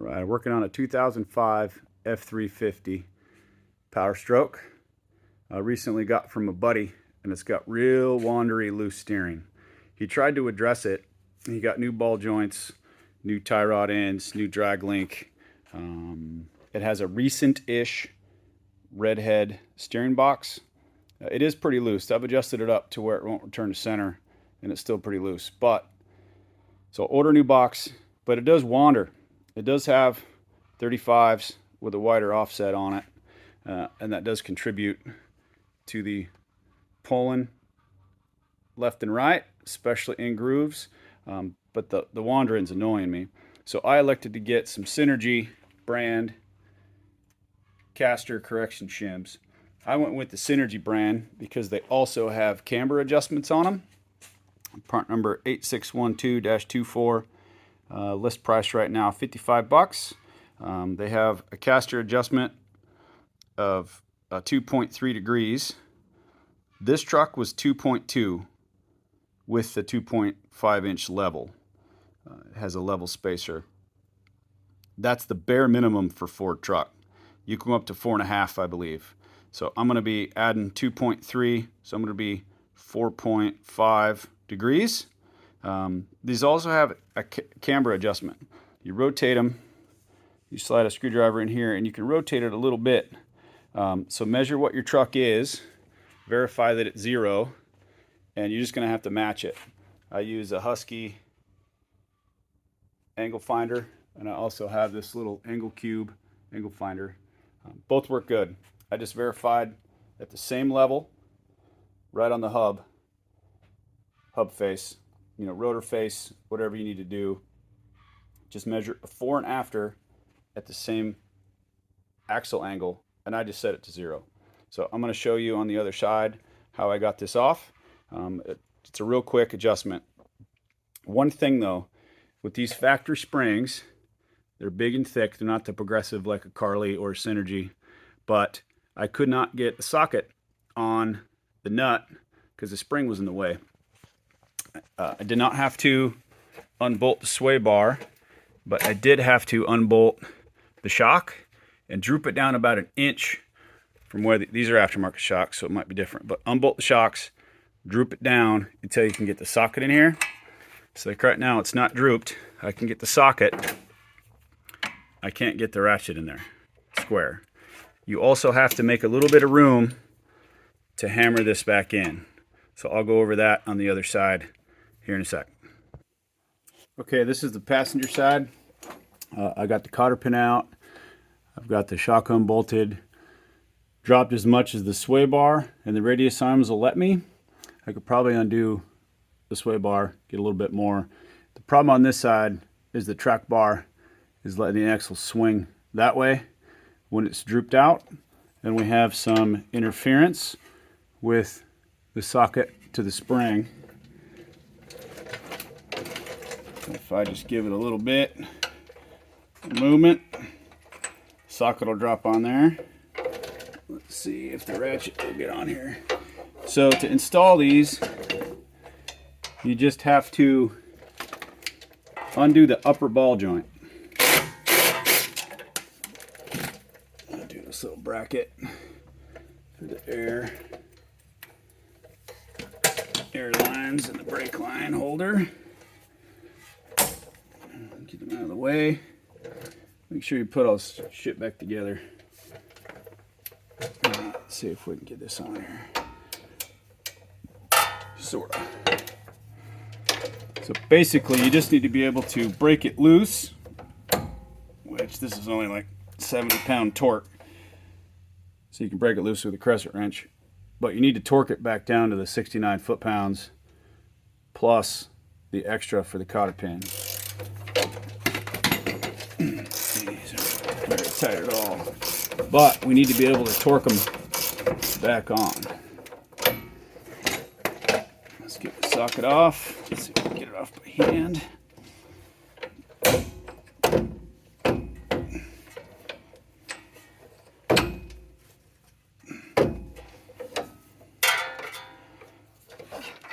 All right, working on a 2005 F350 Powerstroke. Recently got from a buddy, and it's got real wandery loose steering. He tried to address it. He got new ball joints, new tie rod ends, new drag link. It has a recent-ish redhead steering box. It is pretty loose. I've adjusted it up to where it won't return to center, and it's still pretty loose. So order a new box, but it does wander. It does have 35s with a wider offset on it, and that does contribute to the pulling left and right, especially in grooves, but the wandering's annoying me. So I elected to get some Synergy brand caster correction shims. I went with the Synergy brand because they also have camber adjustments on them. Part number 8612-24. List price right now $55. They have a caster adjustment of 2.3 degrees. This truck was 2.2 with the 2.5 inch level. It has a level spacer. That's the bare minimum for Ford truck. You can go up to 4.5, I believe. So I'm going to be adding 2.3, so I'm going to be 4.5 degrees. These also have a camber adjustment. You rotate them, you slide a screwdriver in here, and you can rotate it a little bit. So measure what your truck is, verify that it's 0, and you're just going to have to match it. I use a Husky angle finder, and I also have this little angle cube angle finder. Both work good. I just verified at the same level, right on the hub face, rotor face, whatever you need to do. Just measure it before and after at the same axle angle, and I just set it to 0. So I'm going to show you on the other side how I got this off. It's a real quick adjustment. One thing though, with these factory springs, they're big and thick. They're not the progressive like a Carly or Synergy, but I could not get the socket on the nut because the spring was in the way. I did not have to unbolt the sway bar, but I did have to unbolt the shock and droop it down about 1 inch from where these are aftermarket shocks, so it might be different. But unbolt the shocks, droop it down until you can get the socket in here. So like right now, it's not drooped. I can get the socket. I can't get the ratchet in there square. You also have to make a little bit of room to hammer this back in. So I'll go over that on the other side here in a sec. Okay, this is the passenger side. I got the cotter pin out. I've got the shock unbolted. Dropped as much as the sway bar and the radius arms will let me. I could probably undo the sway bar, get a little bit more. The problem on this side is the track bar is letting the axle swing that way when it's drooped out, and we have some interference with the socket to the spring. If I just give it a little bit of movement, socket will drop on there. Let's see if the ratchet will get on here. So to install these, you just have to undo the upper ball joint. I'll do this little bracket for the air lines and the brake line holder. Get them out of the way. Make sure you put all this shit back together. Let's see if we can get this on here. Sort of. So basically, you just need to be able to break it loose, which this is only like 70-pound torque. So you can break it loose with a crescent wrench. But you need to torque it back down to the 69 foot-pounds plus the extra for the cotter pin. These are very tight at all. But we need to be able to torque them back on. Let's get the socket off. Let's see if we can get it off by hand.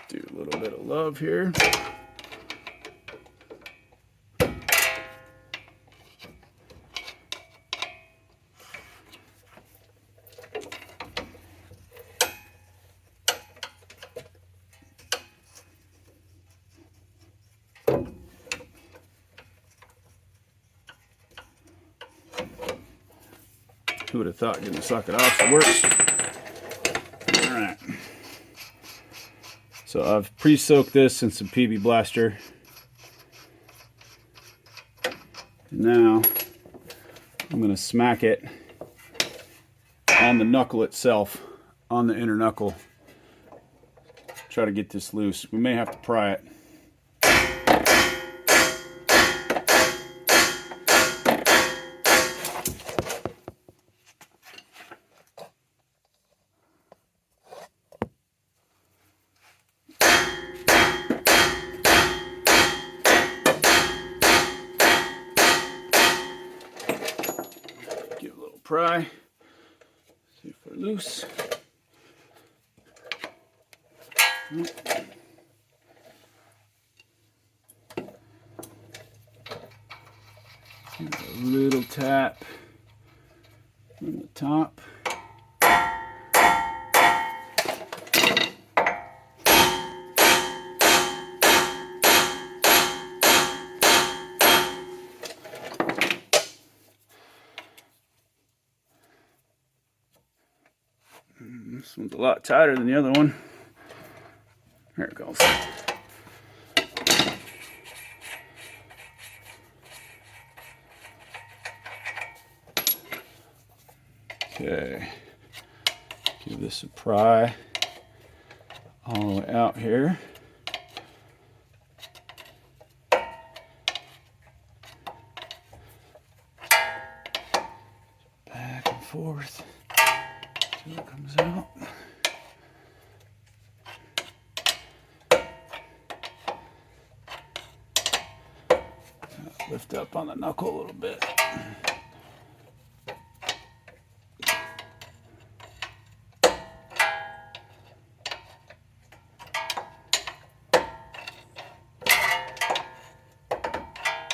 Do a little bit of love here. Who would have thought getting the socket off works? Alright. So I've pre-soaked this in some PB Blaster. And now I'm going to smack it on the knuckle itself, on the inner knuckle. Try to get this loose. We may have to pry it. Give it a little pry. See if we're loose. Give it a little tap on the top. This one's a lot tighter than the other one. There it goes. Okay, give this a pry all the way out here. Back and forth until it comes out. Lift up on the knuckle a little bit.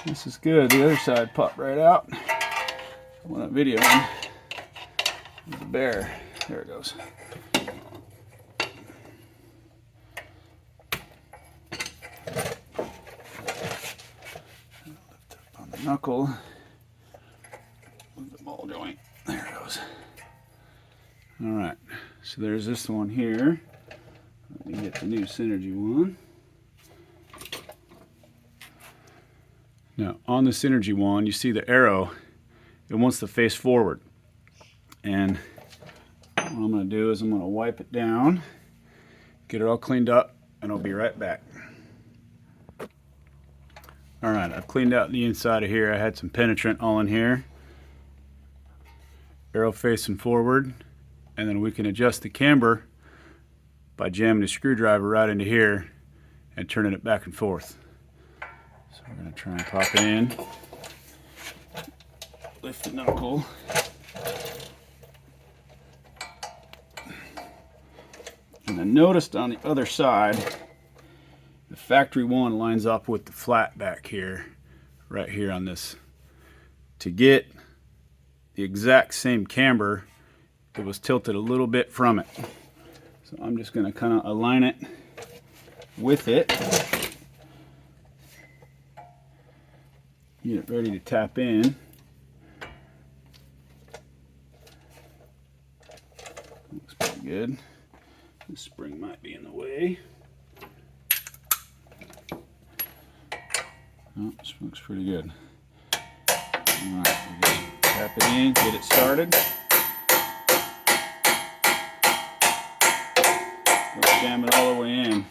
This is good. The other side popped right out. I want to video the bear. There it goes. Lift up on the knuckle. Move the ball joint. There it goes. All right. So there's this one here. Let me get the new Synergy one. Now, on the Synergy one, you see the arrow. It wants to face forward. And what I'm going to do is I'm going to wipe it down, get it all cleaned up, and I'll be right back. Alright, I've cleaned out the inside of here. I had some penetrant all in here. Arrow facing forward. And then we can adjust the camber by jamming the screwdriver right into here and turning it back and forth. So we're going to try and pop it in, lift the knuckle, and I noticed on the other side, the factory one lines up with the flat back here, right here on this. To get the exact same camber, it was tilted a little bit from it. So I'm just going to kind of align it with it. Get it ready to tap in. Looks pretty good. This spring might be in the way. Oh, this looks pretty good. Alright, we just tap it in, get it started. Let's jam it all the way in.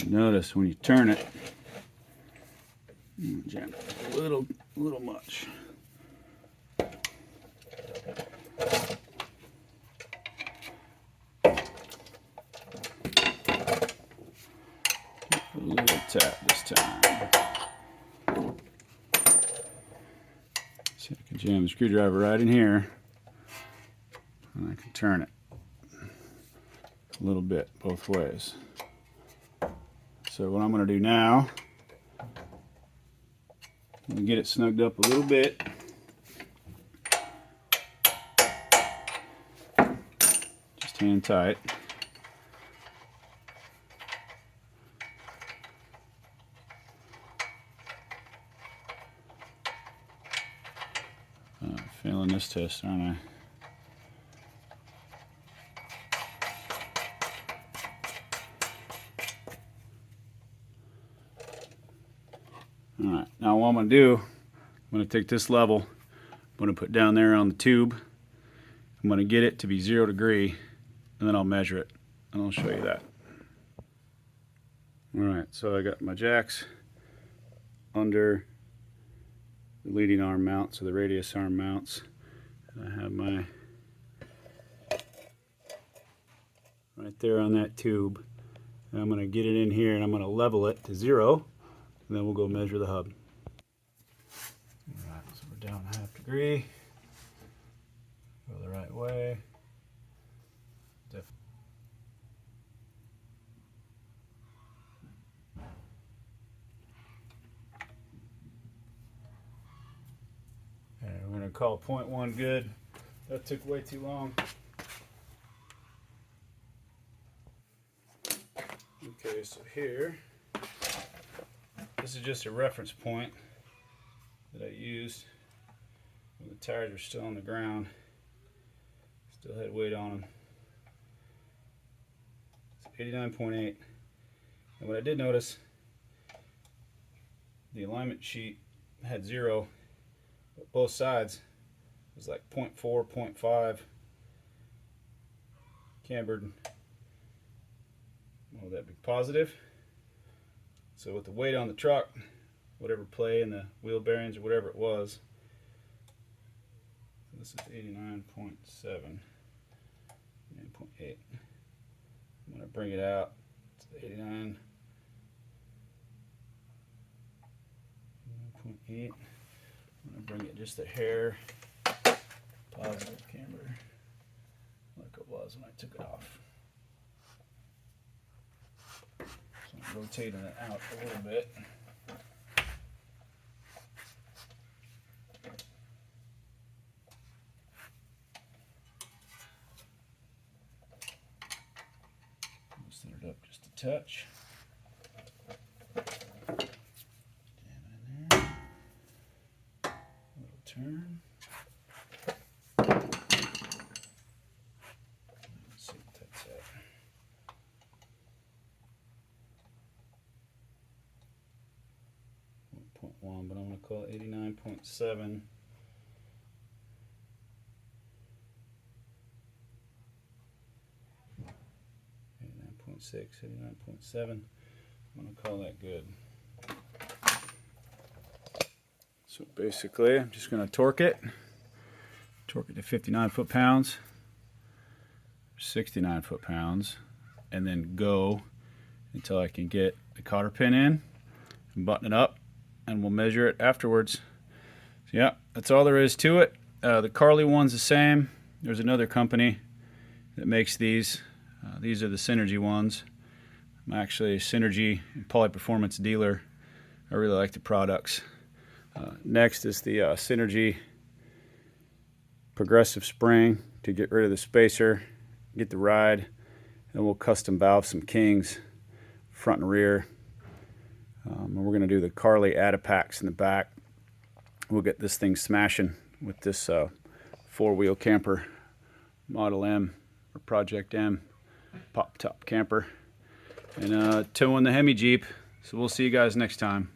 Notice when you turn it, jam it a little much. A little tap this time. See, I can jam the screwdriver right in here, and I can turn it a little bit both ways. So what I'm going to do now, I'm going to get it snugged up a little bit. Just hand tight. test, aren't I? All right, now what I'm gonna do, I'm gonna take this level, I'm gonna put down there on the tube. I'm gonna get it to be 0 degree, and then I'll measure it, and I'll show you that. All right, so I got my jacks under the leading arm mount, so the radius arm mounts. And I have my right there on that tube. And I'm going to get it in here and I'm going to level it to 0, and then we'll go measure the hub. All right, so we're down 1/2 degree. Go the right way. And we're going to call 0.1 good. That took way too long. Okay, so here, this is just a reference point that I used when the tires were still on the ground. Still had weight on them. It's 89.8. And what I did notice, the alignment sheet had 0, but both sides was like 0.4, 0.5 cambered. Will that be positive? So with the weight on the truck, whatever play in the wheel bearings or whatever it was, so this is 89.7, 89.8. I'm going to bring it out to 89.8. I'm going to bring it just a hair positive camber like it was when I took it off. So I'm rotating it out a little bit. Loosen it up just a touch. Stand in there. Little turn. Let's see what that's at. 1.1, but I'm going to call it 89.7. 89.7. I'm going to call that good. So basically, I'm just going to torque it to 59 foot-pounds, 69 foot-pounds, and then go until I can get the cotter pin in and button it up, and we'll measure it afterwards. So yeah, that's all there is to it. The Carly one's the same. There's another company that makes these. These are the Synergy ones. I'm actually a Synergy and Poly Performance dealer. I really like the products. Next is the Synergy Progressive Spring to get rid of the spacer, get the ride, and we'll custom valve some Kings front and rear. And we're going to do the Carly Adapacks in the back. We'll get this thing smashing with this 4-wheel camper, Model M or Project M pop top camper, and towing the Hemi Jeep. So we'll see you guys next time.